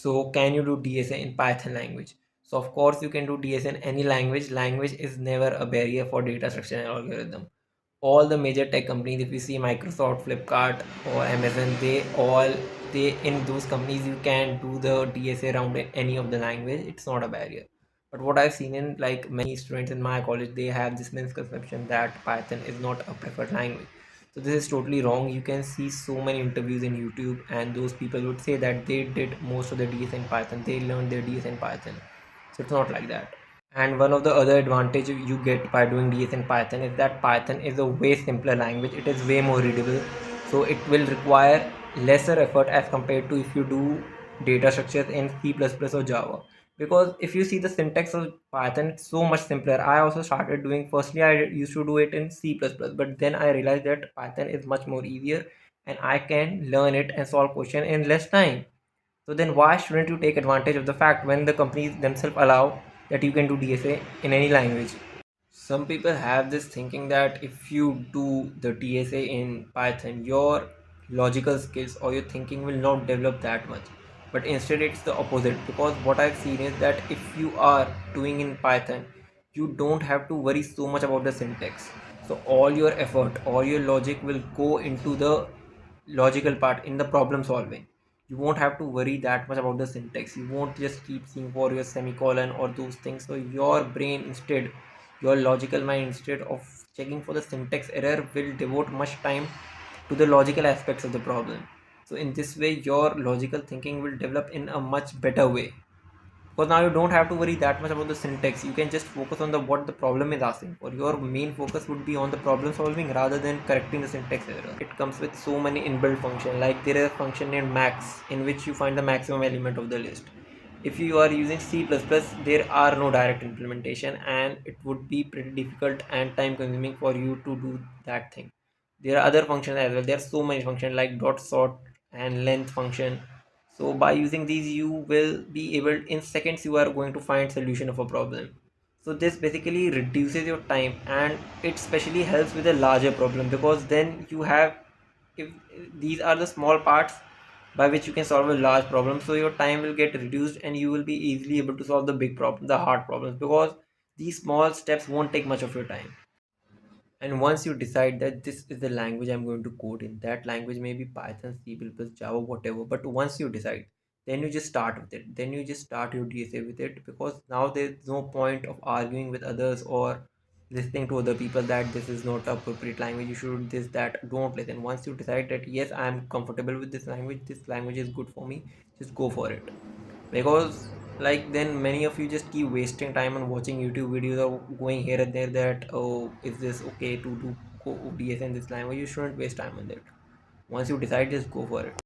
So can you do DSA in Python language? So of course you can do DSA in any language. Language is never a barrier for data structure and algorithm. All the major tech companies, if you see Microsoft, Flipkart or Amazon, they in those companies you can do the DSA around in any of the language. It's not a barrier. But what I've seen in like many students in my college, they have this misconception that Python is not a preferred language. So this is totally wrong. You can see so many interviews in YouTube, and those people would say that they did most of the DS in Python. They learned their DS in Python. So it's not like that. And one of the other advantage you get by doing DS in Python is that Python is a way simpler language. It is way more readable. So it will require lesser effort as compared to if you do data structures in C++ or Java. Because if you see the syntax of Python, it's so much simpler. I also started doing, firstly, I used to do it in C++, but then I realized that Python is much more easier and I can learn it and solve question in less time. So then why shouldn't you take advantage of the fact when the companies themselves allow that you can do DSA in any language? Some people have this thinking that if you do the DSA in Python, your logical skills or your thinking will not develop that much. But instead, it's the opposite, because what I've seen is that if you are doing in Python, you don't have to worry so much about the syntax. So all your effort, all your logic will go into the logical part in the problem solving. You won't have to worry that much about the syntax. You won't just keep seeing for your semicolon or those things. So your brain instead, your logical mind, instead of checking for the syntax error, will devote much time to the logical aspects of the problem. So in this way your logical thinking will develop in a much better way, because now you don't have to worry that much about the syntax. You can just focus on the what the problem is asking for. Your main focus would be on the problem solving rather than correcting the syntax error. It comes with so many inbuilt function, like there is a function named max in which you find the maximum element of the list. If you are using C++, there are no direct implementation and it would be pretty difficult and time consuming for you to do that thing. There are other functions as well. There are so many functions like dot sort and length function. So by using these you will be able, in seconds you are going to find solution of a problem. So this basically reduces your time, and it especially helps with a larger problem, because then you have, if these are the small parts by which you can solve a large problem, so your time will get reduced and you will be easily able to solve the big problem, the hard problems, because these small steps won't take much of your time. And once you decide that this is the language I'm going to code in, that language may be Python, C++, Java, whatever. But once you decide, then you just start with it. Then you just start your DSA with it, because now there's no point of arguing with others or listening to other people that this is not appropriate language. You should this that. Don't listen. Once you decide that yes, I'm comfortable with this language is good for me, just go for it. Because like then many of you just keep wasting time on watching YouTube videos or going here and there that, oh, is this okay to do DS in this language? You shouldn't waste time on that. Once you decide, just go for it.